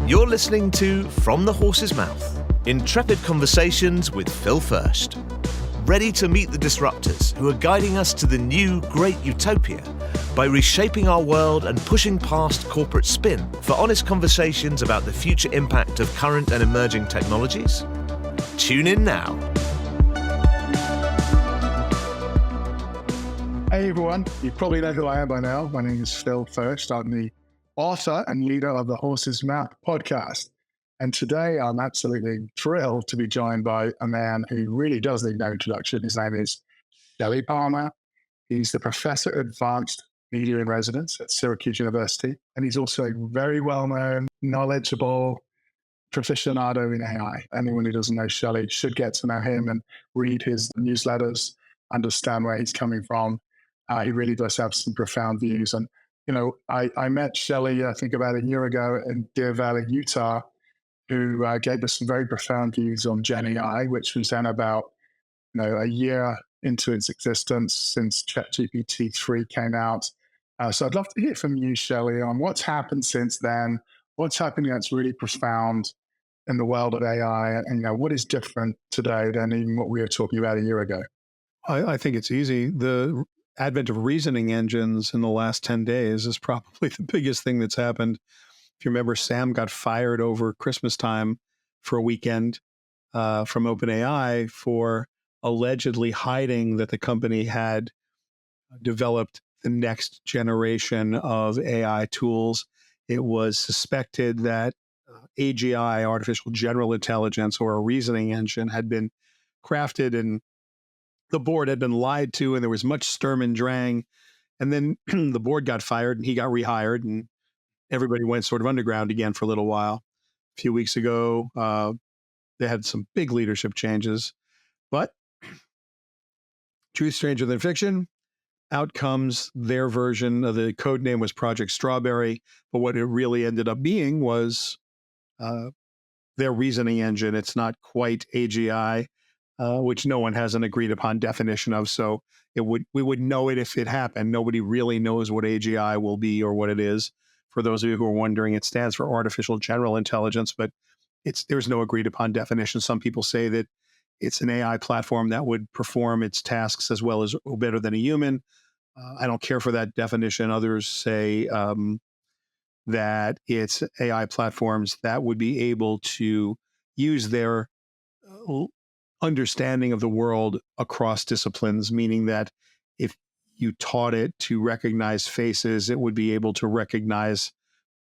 You're listening to From the Horse's Mouth, intrepid conversations with Phil Fersht. Ready to meet the disruptors who are guiding us to the new great utopia by reshaping our world and pushing past corporate spin for honest conversations about the future impact of current and emerging technologies? Tune in now. Hey everyone, you probably know who I am by now. My name is Phil Fersht. I'm the author and leader of the Horse's Mouth podcast. And today I'm absolutely thrilled to be joined by a man who really does need no introduction. His name is Shelly Palmer. He's the Professor of Advanced Media in Residence at Syracuse University. And he's also a very well-known, knowledgeable aficionado in AI. Anyone who doesn't know Shelly should get to know him and read his newsletters, understand where he's coming from. He really does have some profound views. And, you know, I met Shelly, I think about a year ago in Deer Valley, Utah, who gave us some very profound views on Gen AI, which was then about, a year into its existence since ChatGPT 3 came out. So I'd love to hear from you, Shelly, on what's happened since then, what's happening that's really profound in the world of AI, and what is different today than even what we were talking about a year ago? I think it's easy. The advent of reasoning engines in the last 10 days is probably the biggest thing that's happened. If you remember, Sam got fired over Christmas time for a weekend from OpenAI for allegedly hiding that the company had developed the next generation of AI tools. It was suspected that AGI, artificial general intelligence, or a reasoning engine had been crafted, and the board had been lied to, and there was much Sturm and Drang. And then the board got fired and he got rehired, and everybody went sort of underground again for a little while. A few weeks ago, they had some big leadership changes. But truth stranger than fiction, out comes their version of the code name was Project Strawberry. But what it really ended up being was their reasoning engine. It's not quite AGI. Which no one has an agreed upon definition of. So we would know it if it happened. Nobody really knows what AGI will be or what it is. For those of you who are wondering, it stands for artificial general intelligence, but there's no agreed upon definition. Some people say that it's an AI platform that would perform its tasks as well as or better than a human. I don't care for that definition. Others say that it's AI platforms that would be able to use their understanding of the world across disciplines, meaning that if you taught it to recognize faces, it would be able to recognize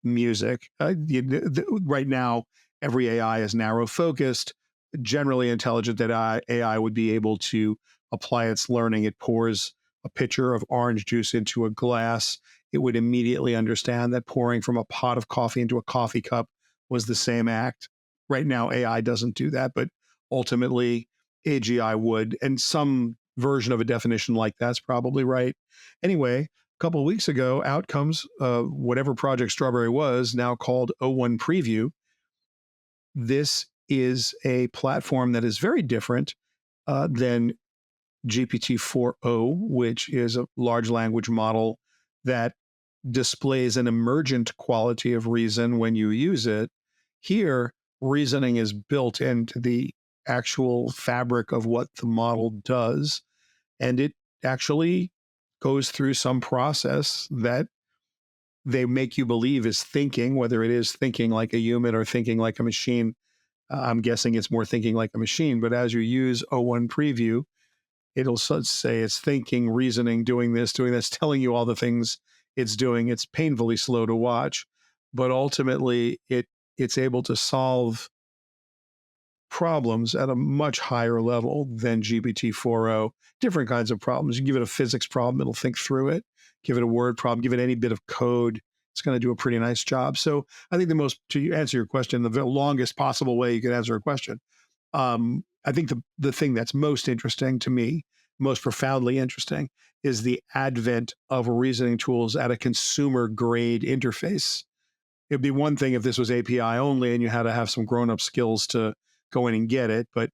music. Right now, every AI is narrow focused. Generally intelligent that AI would be able to apply its learning. It pours a pitcher of orange juice into a glass. It would immediately understand that pouring from a pot of coffee into a coffee cup was the same act. Right now, AI doesn't do that, but ultimately, AGI would, and some version of a definition like that's probably right. Anyway, a couple of weeks ago, out comes whatever Project Strawberry was, now called O1 Preview. This is a platform that is very different than GPT-4o, which is a large language model that displays an emergent quality of reason when you use it. Here, reasoning is built into the actual fabric of what the model does, and it actually goes through some process that they make you believe is thinking, whether it is thinking like a human or thinking like a machine. I'm guessing it's more thinking like a machine, but as you use O1 Preview, it'll say it's thinking, reasoning, doing this, telling you all the things it's doing. It's painfully slow to watch, but ultimately it's able to solve problems at a much higher level than GPT-4o. Different kinds of problems. You give it a physics problem, it'll think through it. Give it a word problem, give it any bit of code, it's going to do a pretty nice job. So I think to answer your question, the longest possible way you could answer a question, I think the thing that's most interesting to me, most profoundly interesting, is the advent of reasoning tools at a consumer grade interface. It'd be one thing if this was API only and you had to have some grown-up skills to go in and get it, but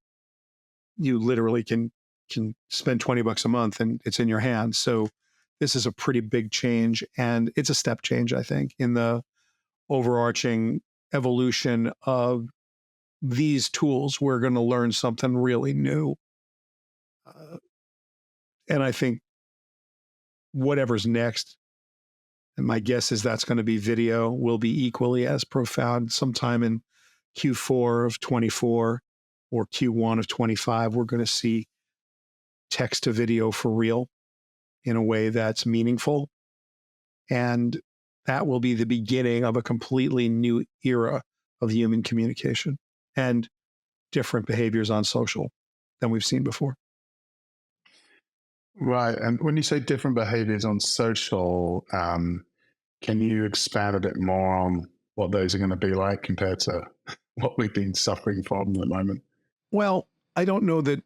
you literally can can spend $20 a month and it's in your hands. So this is a pretty big change, and it's a step change, I think, in the overarching evolution of these tools. We're going to learn something really new. And I think whatever's next, and my guess is that's going to be video, will be equally as profound. Sometime in Q4 of 24 or Q1 of 25, we're going to see text to video for real in a way that's meaningful. And that will be the beginning of a completely new era of human communication and different behaviors on social than we've seen before. Right. And when you say different behaviors on social, can you expand a bit more on what those are going to be like compared to what we've been suffering from at the moment? Well, I don't know that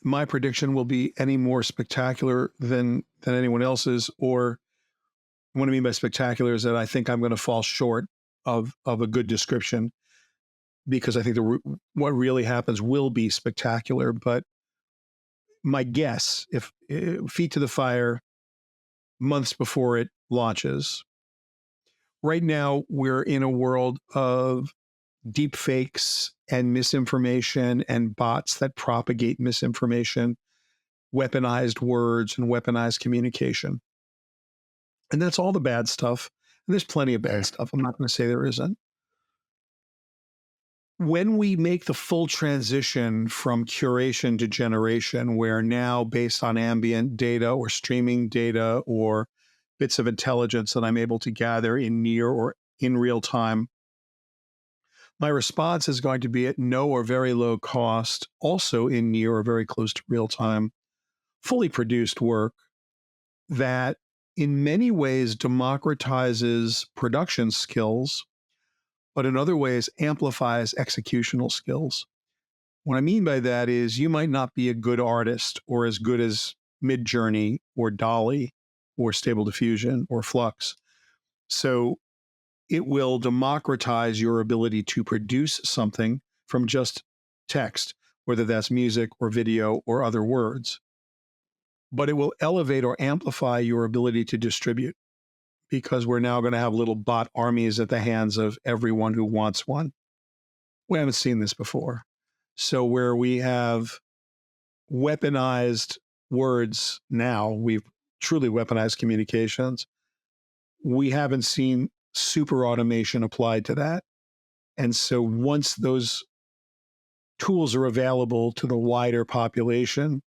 my prediction will be any more spectacular than anyone else's. Or what I mean by spectacular is that I think I'm going to fall short of a good description, because I think what really happens will be spectacular. But my guess, if feet to the fire, months before it launches, right now we're in a world of deep fakes and misinformation and bots that propagate misinformation, weaponized words and weaponized communication. And that's all the bad stuff. And there's plenty of bad stuff. I'm not going to say there isn't. When we make the full transition from curation to generation, where now based on ambient data or streaming data or bits of intelligence that I'm able to gather in near or in real time, my response is going to be at no or very low cost, also in near or very close to real time, fully produced work that in many ways democratizes production skills, but in other ways amplifies executional skills. What I mean by that is you might not be a good artist or as good as Midjourney or Dolly or Stable Diffusion or Flux. So it will democratize your ability to produce something from just text, whether that's music or video or other words. But it will elevate or amplify your ability to distribute, because we're now going to have little bot armies at the hands of everyone who wants one. We haven't seen this before. So where we have weaponized words now, we've truly weaponized communications. We haven't seen super automation applied to that. And so once those tools are available to the wider population,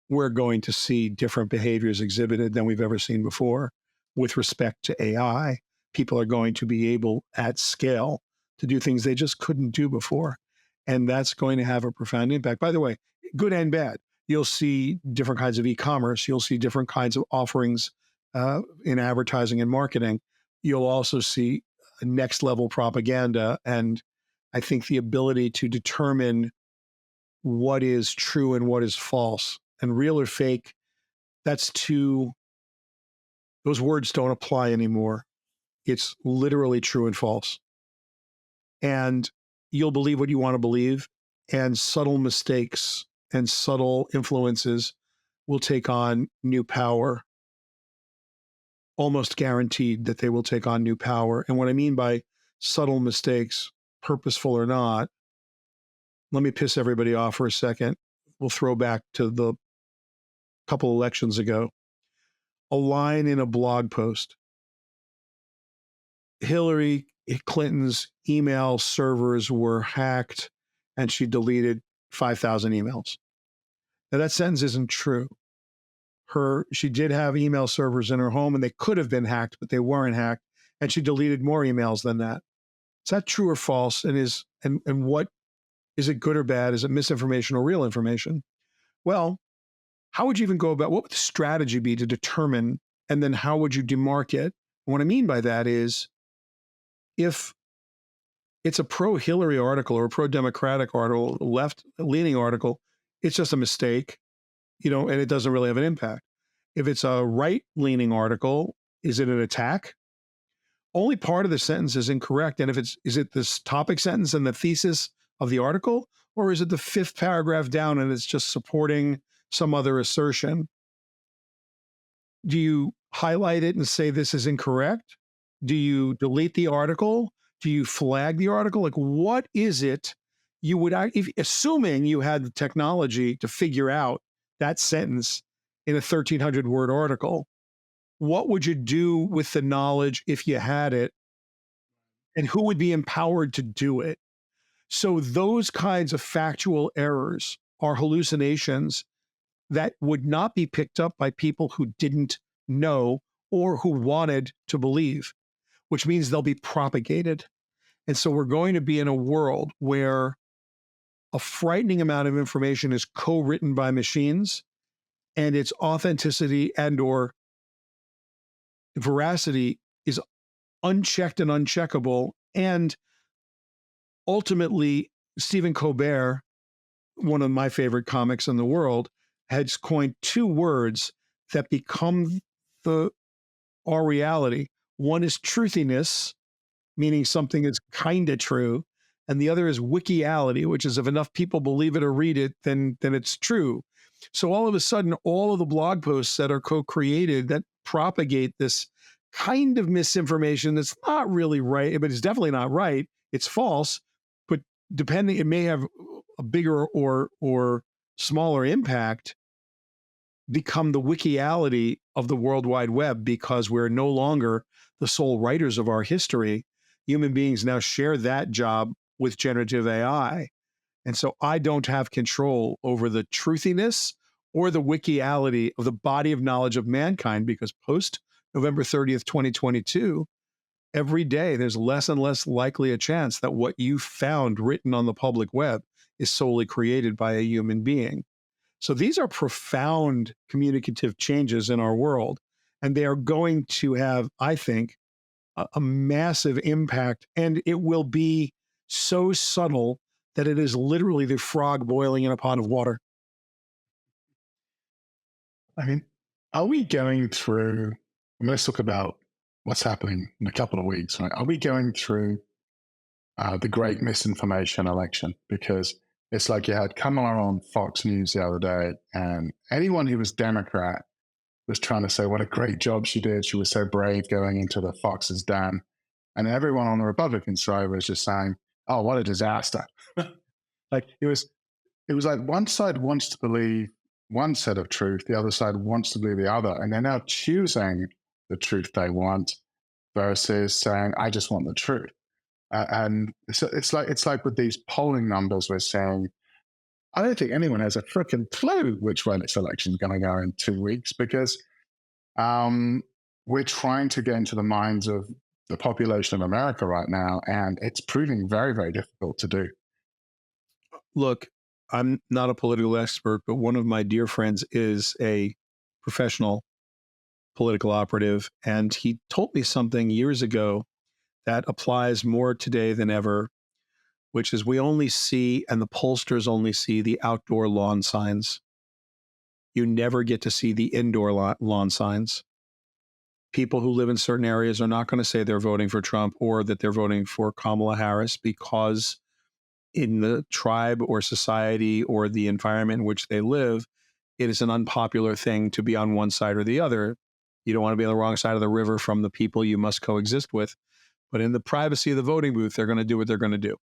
we're going to see different behaviors exhibited than we've ever seen before. With respect to AI, people are going to be able at scale to do things they just couldn't do before. And that's going to have a profound impact. By the way, good and bad. You'll see different kinds of e-commerce. You'll see different kinds of offerings in advertising and marketing. You'll also see next level propaganda. And I think the ability to determine what is true and what is false and real or fake, those words don't apply anymore. It's literally true and false. And you'll believe what you want to believe, and subtle mistakes and subtle influences will take on new power. Almost guaranteed that they will take on new power. And what I mean by subtle mistakes, purposeful or not, let me piss everybody off for a second. We'll throw back to the couple elections ago. A line in a blog post. Hillary Clinton's email servers were hacked and she deleted 5,000 emails. Now that sentence isn't true. She did have email servers in her home and they could have been hacked, but they weren't hacked. And she deleted more emails than that. Is that true or false? And what is it, good or bad? Is it misinformation or real information? Well, how would you even go about, what would the strategy be to determine, and then how would you demarcate? And what I mean by that is, if it's a pro-Hillary article or a pro-Democratic article, left-leaning article, it's just a mistake, and it doesn't really have an impact. If it's a right-leaning article, is it an attack? Only part of the sentence is incorrect. And is it this topic sentence and the thesis of the article, Or is it the fifth paragraph down and it's just supporting some other assertion? Do you highlight it and say this is incorrect? Do you delete the article? Do you flag the article? Like, what is it you would, if, assuming you had the technology to figure out that sentence in a 1,300 word article, what would you do with the knowledge if you had it? And who would be empowered to do it? So those kinds of factual errors are hallucinations that would not be picked up by people who didn't know or who wanted to believe, which means they'll be propagated. And so we're going to be in a world where a frightening amount of information is co-written by machines, and its authenticity and or veracity is unchecked and uncheckable. And ultimately, Stephen Colbert, one of my favorite comics in the world, has coined two words that become our reality. One is truthiness, meaning something is kind of true, and the other is wikiality, which is if enough people believe it or read it, then it's true. So all of a sudden, all of the blog posts that are co-created that propagate this kind of misinformation that's not really right, but it's definitely not right. It's false, but depending, it may have a bigger or smaller impact, become the wikiality of the World Wide Web, because we're no longer the sole writers of our history. Human beings now share that job with generative AI. And so I don't have control over the truthiness or the wikiality of the body of knowledge of mankind, because post November 30th, 2022, every day there's less and less likely a chance that what you found written on the public web is solely created by a human being. So these are profound communicative changes in our world, and they are going to have, I think, a massive impact, and it will be so subtle that it is literally the frog boiling in a pot of water. I mean, are we going through, I mean, let's talk about what's happening in a couple of weeks, right? Are we going through the great misinformation election? Because it's like you had Kamala on Fox News the other day, and anyone who was Democrat was trying to say what a great job she did. She was so brave going into the Fox's den. And everyone on the Republican side was just saying, oh, what a disaster. Like it was like one side wants to believe one set of truth, the other side wants to believe the other. And they're now choosing the truth they want versus saying, I just want the truth. And so it's like with these polling numbers, we're saying, I don't think anyone has a freaking clue which way this election is going to go in 2 weeks, because we're trying to get into the minds of the population of America right now, and it's proving very, very difficult to do. Look, I'm not a political expert, but one of my dear friends is a professional political operative, and he told me something years ago that applies more today than ever, which is we only see, and the pollsters only see, the outdoor lawn signs. You never get to see the indoor lawn signs. People who live in certain areas are not going to say they're voting for Trump or that they're voting for Kamala Harris, because in the tribe or society or the environment in which they live, it is an unpopular thing to be on one side or the other. You don't want to be on the wrong side of the river from the people you must coexist with. But in the privacy of the voting booth, they're going to do what they're going to do.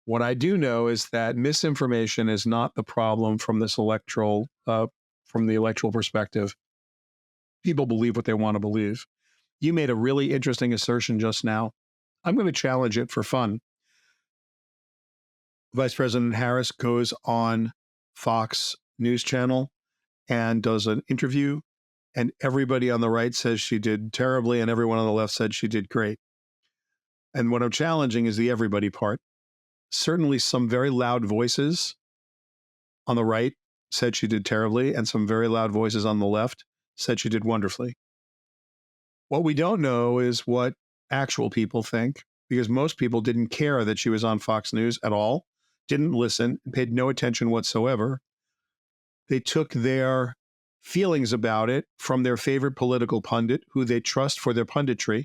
What I do know is that misinformation is not the problem from this electoral, from the electoral perspective. People believe what they want to believe. You made a really interesting assertion just now. I'm going to challenge it for fun. Vice President Harris goes on Fox News Channel and does an interview, and everybody on the right says she did terribly, and everyone on the left said she did great. And what I'm challenging is the everybody part. Certainly some very loud voices on the right said she did terribly, and some very loud voices on the left said she did wonderfully. What we don't know is what actual people think, because most people didn't care that she was on Fox News at all, didn't listen, paid no attention whatsoever. They took their feelings about it from their favorite political pundit, who they trust for their punditry,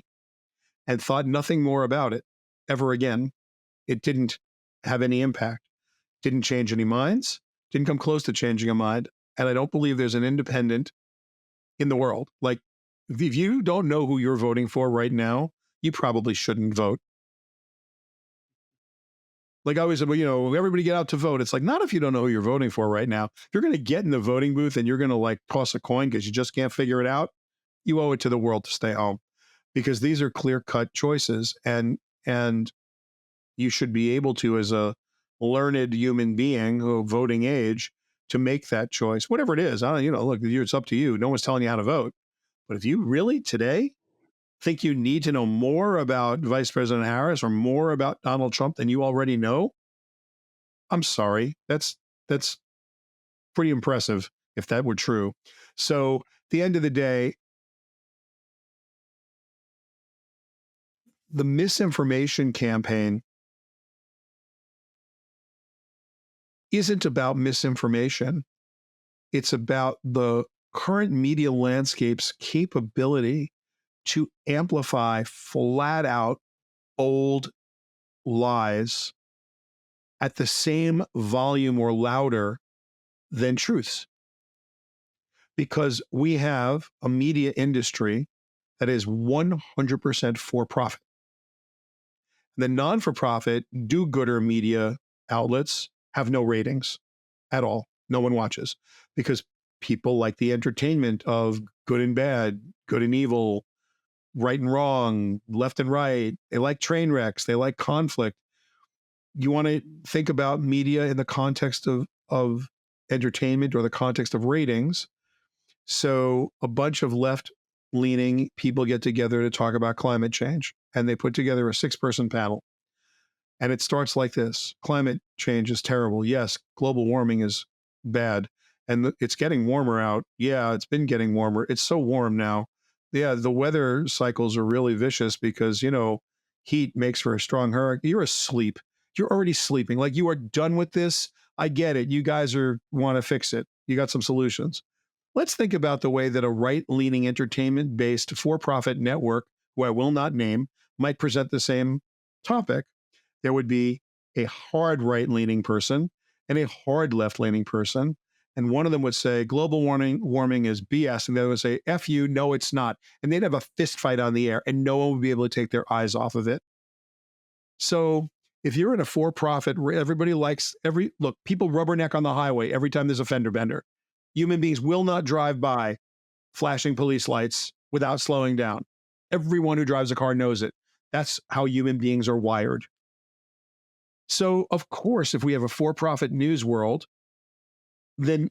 and thought nothing more about it ever again. It didn't have any impact. Didn't change any minds, didn't come close to changing a mind. And I don't believe there's an independent in the world. Like, if you don't know who you're voting for right now, you probably shouldn't vote. Like I always said, well, everybody get out to vote. It's like, not if you don't know who you're voting for right now. If you're going to get in the voting booth and you're going to like toss a coin because you just can't figure it out, you owe it to the world to stay home, because these are clear-cut choices, and you should be able to, as a learned human being of voting age, to make that choice, whatever it is. I don't, look, it's up to you. No one's telling you how to vote. But if you really today think you need to know more about Vice President Harris or more about Donald Trump than you already know, I'm sorry. That's pretty impressive if that were true. So at the end of the day, the misinformation campaign isn't about misinformation. It's about the current media landscape's capability to amplify flat out old lies at the same volume or louder than truths. Because we have a media industry that is 100% for profit. The non-for-profit, do-gooder media outlets have no ratings at all. No one watches, because people like the entertainment of good and bad, good and evil, right and wrong, left and right. They like train wrecks. They like conflict. You want to think about media in the context of entertainment or the context of ratings. So a bunch of left-leaning people get together to talk about climate change, and they put together a 6-person panel. And it starts like this: climate change is terrible. Yes, global warming is bad. And it's getting warmer out. Yeah, it's been getting warmer. It's so warm now. Yeah, the weather cycles are really vicious because, heat makes for a strong hurricane. You're asleep. You're already sleeping. Like, you are done with this. I get it. You guys want to fix it. You got some solutions. Let's think about the way that a right-leaning entertainment-based for-profit network, who I will not name, might present the same topic. There would be a hard right-leaning person and a hard left-leaning person. And one of them would say, global warming is BS. And the other would say, F you, no, it's not. And they'd have a fist fight on the air, and no one would be able to take their eyes off of it. So if you're in a for-profit, everybody likes look, people rubberneck on the highway every time there's a fender bender. Human beings will not drive by flashing police lights without slowing down. Everyone who drives a car knows it. That's how human beings are wired. So, of course, if we have a for-profit news world, then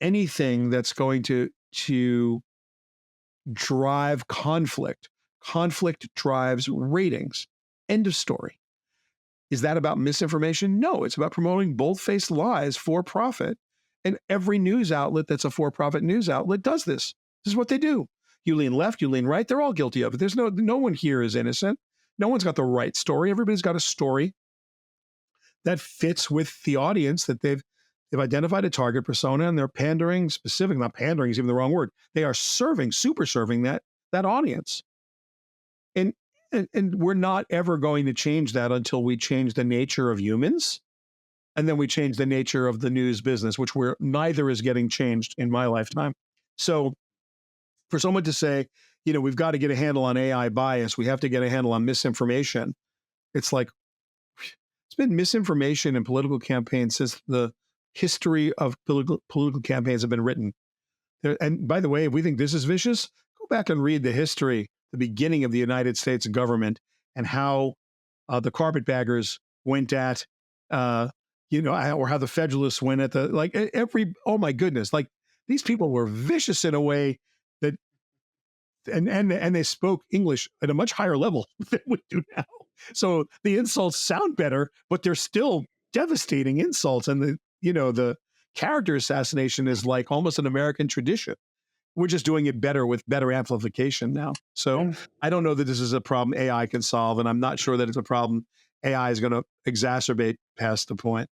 anything that's going to drive conflict drives ratings. End of story. Is that about misinformation? No, it's about promoting bold-faced lies for profit. And every news outlet that's a for-profit news outlet does this. This is what they do. You lean left, you lean right, they're all guilty of it. There's no one here is innocent. No one's got the right story. Everybody's got a story that fits with the audience that they've identified a target persona, and they're pandering specific. Not pandering is even the wrong word. They are super serving that audience. And we're not ever going to change that until we change the nature of humans, and then we change the nature of the news business, which neither is getting changed in my lifetime. So for someone to say, we've got to get a handle on AI bias, we have to get a handle on misinformation, it's like, it's been misinformation in political campaigns since the history of political campaigns have been written. And by the way, if we think this is vicious, go back and read the history, the beginning of the United States government, and how the carpetbaggers went at, or how the Federalists went at oh my goodness, like these people were vicious in a way that, and they spoke English at a much higher level than we do now. So the insults sound better, but they're still devastating insults. And the character assassination is like almost an American tradition. We're just doing it better with better amplification now. So I don't know that this is a problem AI can solve, and I'm not sure that it's a problem AI is going to exacerbate past the point.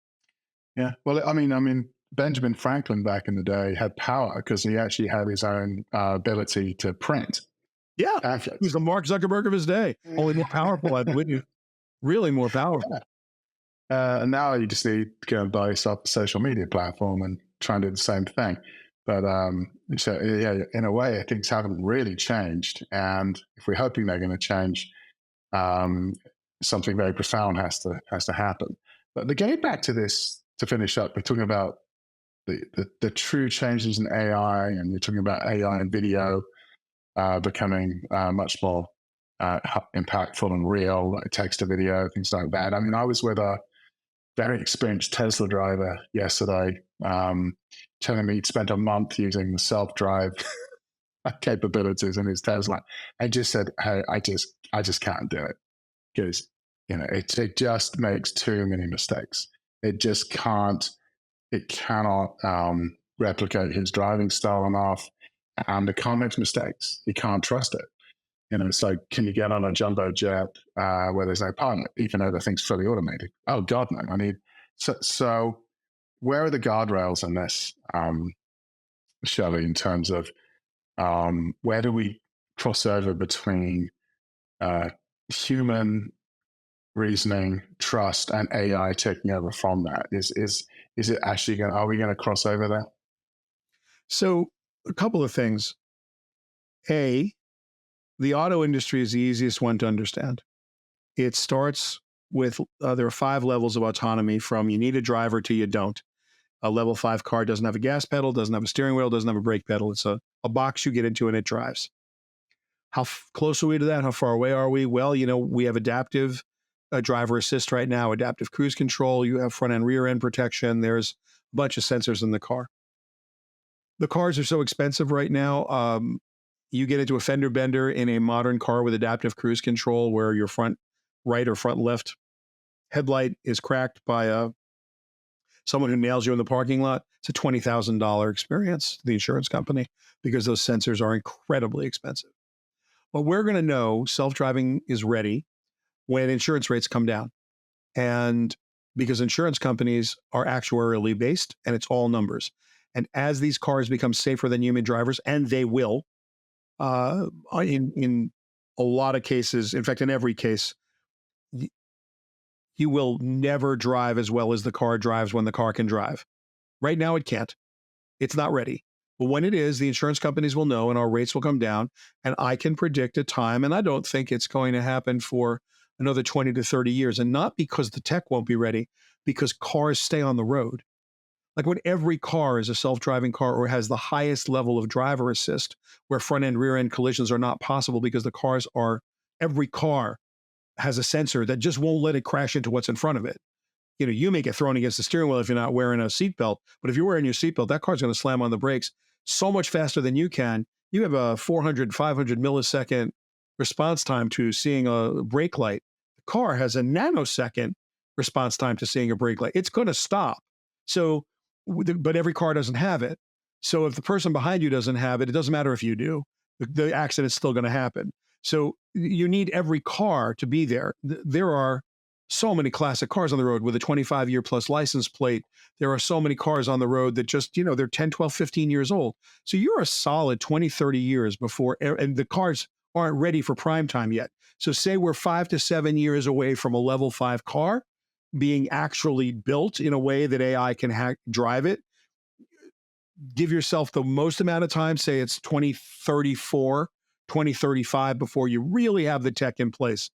Yeah. Well, I mean, Benjamin Franklin back in the day had power because he actually had his own ability to print. Yeah. Pamphlets. He was the Mark Zuckerberg of his day. Only more powerful, I believe. Really more powerful. Yeah. And now you just need to go and buy yourself a social media platform and try and do the same thing. But so yeah, in a way, things haven't really changed. And if we're hoping they're going to change, um, something very profound has to happen. But getting back to this to finish up, we're talking about the true changes in AI, and you're talking about AI and video becoming much more impactful and real, like text to video, things like that. I mean, I was with a very experienced Tesla driver yesterday, telling me he'd spent a month using the self-drive capabilities in his Tesla, and just said, "Hey, I just can't do it because it just makes too many mistakes. It just can't. It cannot replicate his driving style enough, and it can't make mistakes. You can't trust it." So can you get on a jumbo jet where there's no pilot, even though the thing's fully automated? Oh God, no. I mean, so where are the guardrails in this, Shelley, in terms of where do we cross over between human reasoning, trust, and AI taking over from that? Is it actually going? Are we going to cross over there? So, a couple of things. A, the auto industry is the easiest one to understand. It starts with there are 5 levels of autonomy, from you need a driver to you don't. A level 5 car doesn't have a gas pedal, doesn't have a steering wheel, doesn't have a brake pedal. It's a box you get into and it drives. How close are we to that? How far away are we? Well, we have adaptive driver assist right now, adaptive cruise control. You have front and rear end protection. There's a bunch of sensors in the car. The cars are so expensive right now. You get into a fender bender in a modern car with adaptive cruise control where your front right or front left headlight is cracked by someone who nails you in the parking lot. It's a $20,000 experience to the insurance company because those sensors are incredibly expensive. But we're going to know self-driving is ready when insurance rates come down. And because insurance companies are actuarially based and it's all numbers. And as these cars become safer than human drivers, and they will, in a lot of cases, in fact, in every case, you will never drive as well as the car drives when the car can drive. Right now, it can't. It's not ready. But when it is, the insurance companies will know and our rates will come down. And I can predict a time, and I don't think it's going to happen for another 20 to 30 years. And not because the tech won't be ready, because cars stay on the road. Like when every car is a self-driving car or has the highest level of driver assist, where front end, rear end collisions are not possible because every car has a sensor that just won't let it crash into what's in front of it. You may get thrown against the steering wheel if you're not wearing a seatbelt, but if you're wearing your seatbelt, that car's going to slam on the brakes so much faster than you can. You have a 400, 500 millisecond response time to seeing a brake light. The car has a nanosecond response time to seeing a brake light. It's going to stop. So, but every car doesn't have it. So if the person behind you doesn't have it, it doesn't matter if you do. The accident's still going to happen. So you need every car to be there. There are so many classic cars on the road with a 25-year plus license plate. There are so many cars on the road that just, they're 10, 12, 15 years old. So you're a solid 20, 30 years before, and the cars aren't ready for prime time yet. So say we're 5 to 7 years away from a level 5 car being actually built in a way that AI can drive it. Give yourself the most amount of time, say it's 2034, 2035 before you really have the tech in place.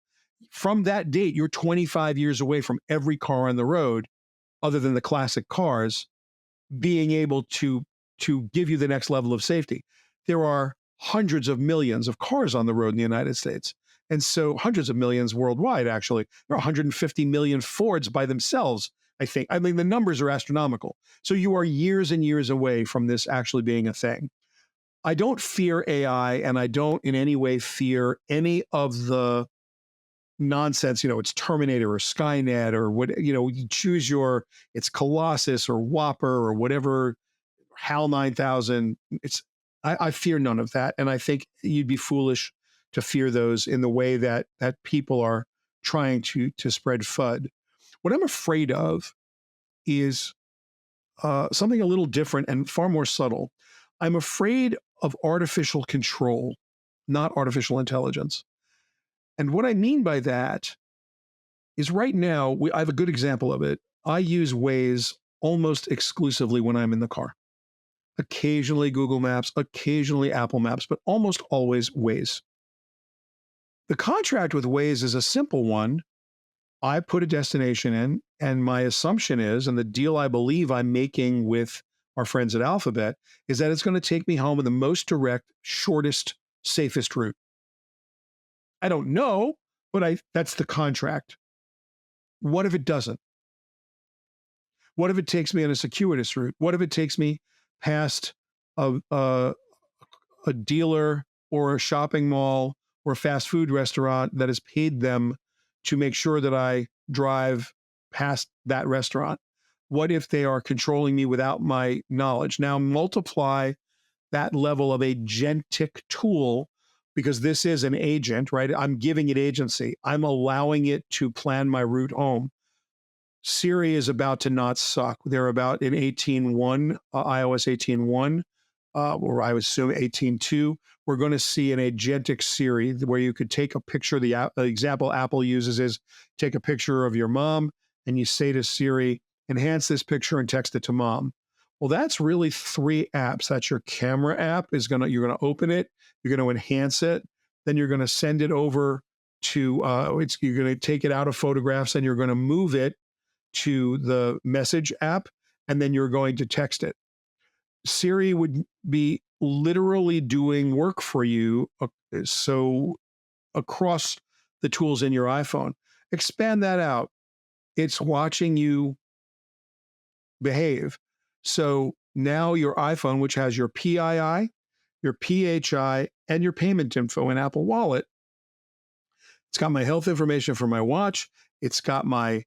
From that date, you're 25 years away from every car on the road, other than the classic cars, being able to give you the next level of safety. There are hundreds of millions of cars on the road in the United States. And so hundreds of millions worldwide, actually. There are 150 million Fords by themselves, I think. I mean, the numbers are astronomical. So you are years and years away from this actually being a thing. I don't fear AI, and I don't in any way fear any of the nonsense, it's Terminator or Skynet or what, you choose it's Colossus or Whopper or whatever, HAL 9000. I fear none of that. And I think you'd be foolish to fear those in the way that people are trying to spread FUD. What I'm afraid of is something a little different and far more subtle. I'm afraid of artificial control, not artificial intelligence. And what I mean by that is right now, I have a good example of it. I use Waze almost exclusively when I'm in the car. Occasionally Google Maps, occasionally Apple Maps, but almost always Waze. The contract with Waze is a simple one. I put a destination in, and my assumption is, and the deal I believe I'm making with our friends at Alphabet, is that it's going to take me home in the most direct, shortest, safest route. I don't know, but that's the contract. What if it doesn't? What if it takes me on a circuitous route? What if it takes me past a dealer or a shopping mall or a fast food restaurant that has paid them to make sure that I drive past that restaurant? What if they are controlling me without my knowledge? Now multiply that level of agentic tool, because this is an agent, right? I'm giving it agency. I'm allowing it to plan my route home. Siri is about to not suck. They're about in 18.1, iOS 18.1, or I would assume 18.2. We're going to see an agentic Siri where you could take a picture. The example Apple uses is take a picture of your mom and you say to Siri, enhance this picture and text it to mom. Well, that's really 3 apps. That's your camera app you're going to open it, you're going to enhance it, then you're going to send it over to, you're going to take it out of photographs and you're going to move it to the message app, and then you're going to text it. Siri would be literally doing work for you. So across the tools in your iPhone, expand that out. It's watching you behave. So now your iPhone, which has your PII, your PHI, and your payment info in Apple Wallet, it's got my health information for my watch. It's got my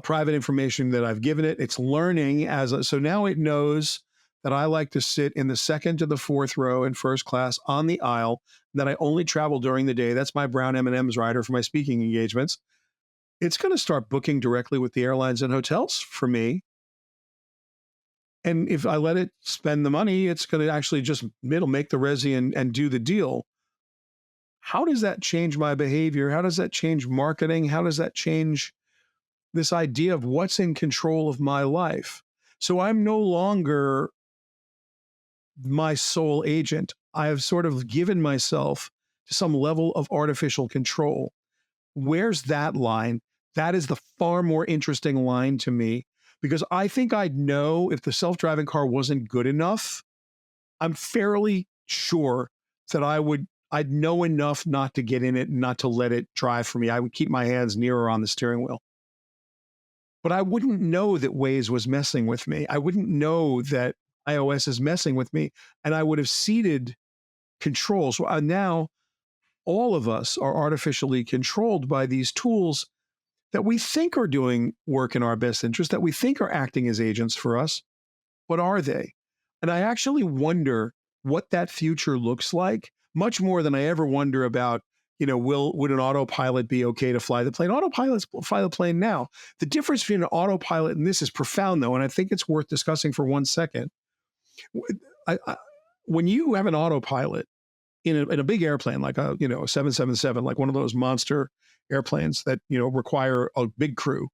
private information that I've given it. It's learning so now it knows that I like to sit in the 2nd to the 4th row in first class on the aisle, that I only travel during the day. That's my brown M&M's rider for my speaking engagements. It's going to start booking directly with the airlines and hotels for me. And if I let it spend the money, it's going to actually it'll make the resi and do the deal. How does that change my behavior? How does that change marketing? How does that change this idea of what's in control of my life? So I'm no longer my sole agent. I have sort of given myself to some level of artificial control. Where's that line? That is the far more interesting line to me, because I think I'd know if the self-driving car wasn't good enough. I'm fairly sure that I'd know enough not to get in it, not to let it drive for me. I would keep my hands nearer on the steering wheel. But I wouldn't know that Waze was messing with me. I wouldn't know that iOS is messing with me, and I would have ceded control. So now all of us are artificially controlled by these tools that we think are doing work in our best interest, that we think are acting as agents for us. But are they? And I actually wonder what that future looks like, much more than I ever wonder about, would an autopilot be okay to fly the plane? Autopilots fly the plane now. The difference between an autopilot, and this is profound though, and I think it's worth discussing for 1 second. When you have an autopilot in a big airplane, like a 777, like one of those monster airplanes that require a big crew,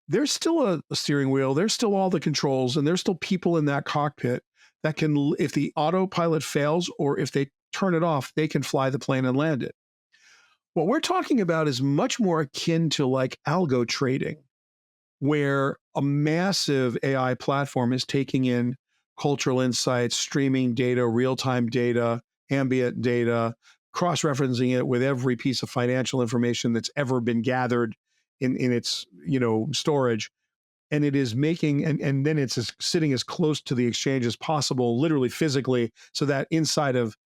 there's still a steering wheel, there's still all the controls, and there's still people in that cockpit that can, if the autopilot fails or if they turn it off, they can fly the plane and land it. What we're talking about is much more akin to like algo trading, where a massive AI platform is taking in cultural insights, streaming data, real-time data, ambient data, cross-referencing it with every piece of financial information that's ever been gathered in its storage. And it is making, and then it's sitting as close to the exchange as possible, literally physically, so that inside of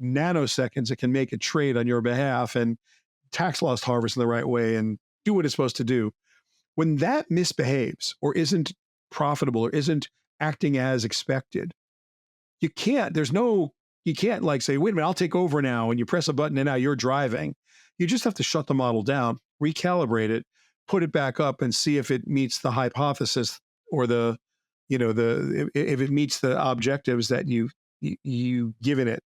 nanoseconds, it can make a trade on your behalf and tax loss harvest in the right way and do what it's supposed to do. When that misbehaves or isn't profitable or isn't acting as expected, you can't like say, wait a minute, I'll take over now. And you press a button and now you're driving. You just have to shut the model down, recalibrate it, put it back up and see if it meets the hypothesis or if it meets the objectives that you given it.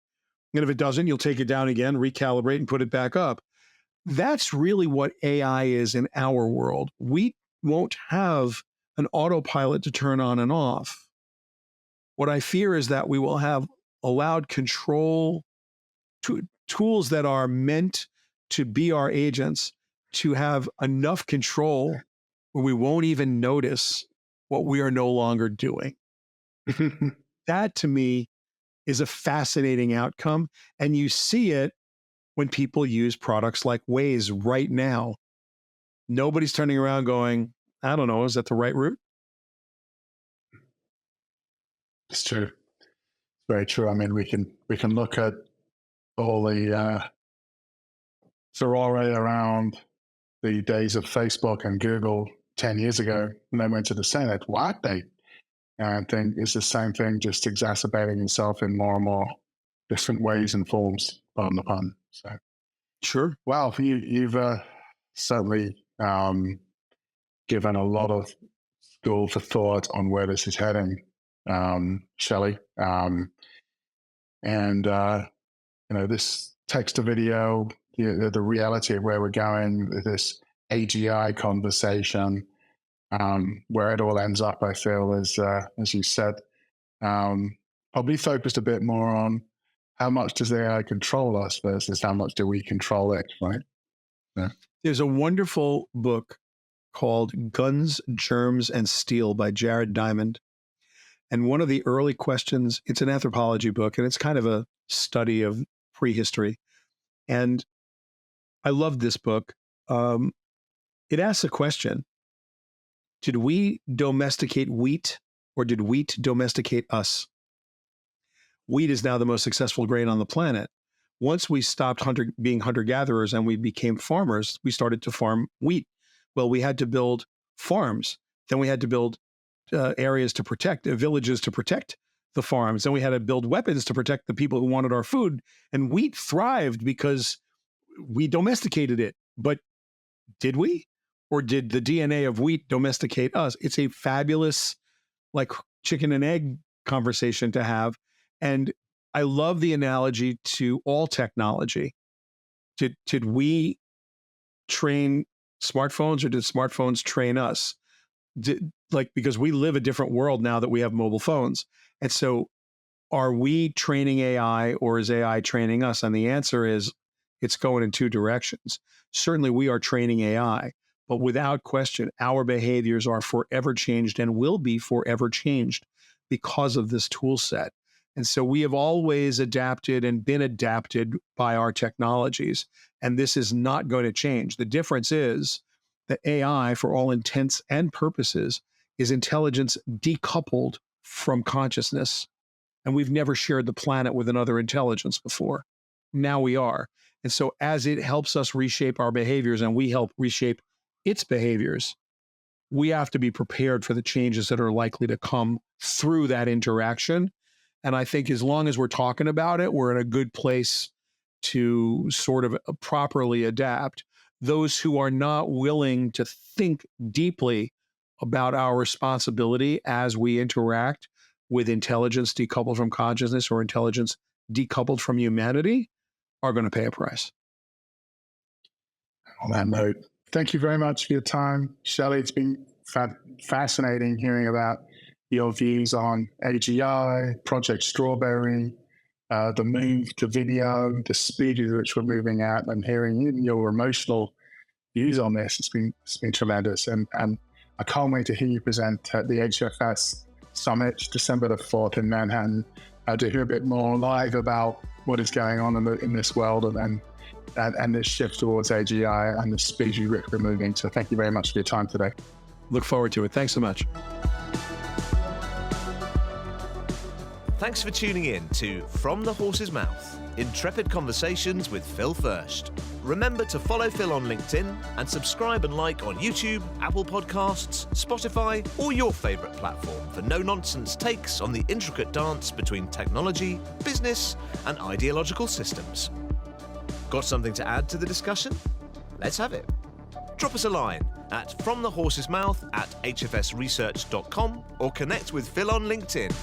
And if it doesn't, you'll take it down again, recalibrate and put it back up. That's really what AI is in our world. We won't have an autopilot to turn on and off. What I fear is that we will have allowed control to tools that are meant to be our agents to have enough control where we won't even notice what we are no longer doing. That to me is a fascinating outcome. And you see it when people use products like Waze right now. Nobody's turning around going, I don't know, is that the right route? It's true. Very true. I mean, we can look at all the furore around the days of Facebook and Google 10 years ago, and they went to the Senate. What? I think it's the same thing, just exacerbating itself in more and more different ways and forms, pardon the pun. So, sure. Well, you've certainly given a lot of school for thought on where this is heading, Shelly. This text to video, the reality of where we're going, this AGI conversation, where it all ends up, I feel, is, as you said, probably focused a bit more on how much does AI control us versus how much do we control it, right? Yeah. There's a wonderful book called Guns, Germs, and Steel by Jared Diamond. And one of the early questions, it's an anthropology book, and it's kind of a study of prehistory. And I loved this book. It asks a question: did we domesticate wheat, or did wheat domesticate us? Wheat is now the most successful grain on the planet. Once we stopped being hunter-gatherers and we became farmers, we started to farm wheat. Well, we had to build farms. Then we had to build areas to protect, villages to protect the farms. Then we had to build weapons to protect the people who wanted our food. And wheat thrived because we domesticated it. But did we? Or did the DNA of wheat domesticate us? It's a fabulous, like, chicken and egg conversation to have. And I love the analogy to all technology. Did we train smartphones, or did smartphones train us? Because we live a different world now that we have mobile phones. And so are we training AI, or is AI training us? And the answer is it's going in two directions. Certainly we are training AI, but without question, our behaviors are forever changed and will be forever changed because of this tool set. And so we have always adapted and been adapted by our technologies, and this is not going to change. The difference is that AI, for all intents and purposes, is intelligence decoupled from consciousness. And we've never shared the planet with another intelligence before. Now we are. And so as it helps us reshape our behaviors and we help reshape its behaviors, we have to be prepared for the changes that are likely to come through that interaction. And I think as long as we're talking about it, we're in a good place to sort of properly adapt. Those who are not willing to think deeply about our responsibility as we interact with intelligence decoupled from consciousness, or intelligence decoupled from humanity, are going to pay a price. On that note, thank you very much for your time, Shelly. It's been fascinating hearing about your views on AGI, Project Strawberry, the move to video, the speed at which we're moving at, and hearing your emotional views on this. It's been tremendous, and I can't wait to hear you present at the HFS Summit, December the 4th in Manhattan, to hear a bit more live about what is going on in this world and this shift towards AGI and the speed at which we're moving. So thank you very much for your time today. Look forward to it. Thanks so much. Thanks for tuning in to From the Horse's Mouth, Intrepid Conversations with Phil Fersht. Remember to follow Phil on LinkedIn and subscribe and like on YouTube, Apple Podcasts, Spotify, or your favorite platform for no-nonsense takes on the intricate dance between technology, business, and ideological systems. Got something to add to the discussion? Let's have it. Drop us a line at fromthehorsesmouth@hfsresearch.com or connect with Phil on LinkedIn.